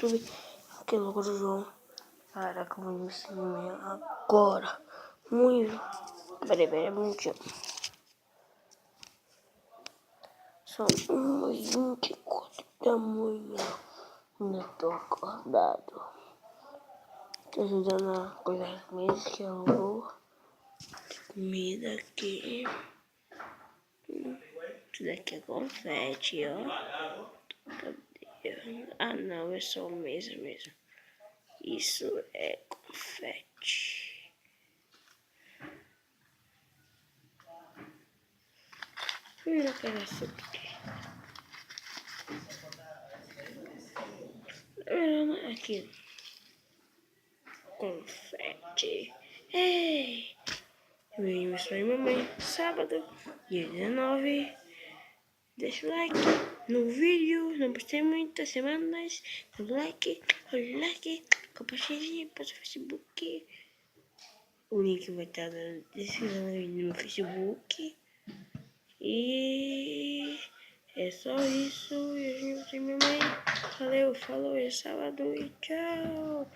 YouTube. Aqui no logo do João. Caraca, eu vou me ensinar agora. Muito. Peraí, muito. São 1h24 da manhã. Ainda tô acordado. Tô ajudando a coisa das comidas que eu vou. Comida aqui. Isso daqui é confete, ó. Cadê? Ah, não, é só mesa mesmo. Isso é confete. Eu quero essa aqui. Aqui. Confete. Ei! Vimos para mamãe. Sábado, dia 19. Deixa o like no vídeo. Não postei muitas semanas. Dá o like, compartilhe para o Facebook. O link vai estar na descrição do vídeo no Facebook. E é só isso. E a gente minha mãe. Valeu, falou, é sábado e tchau.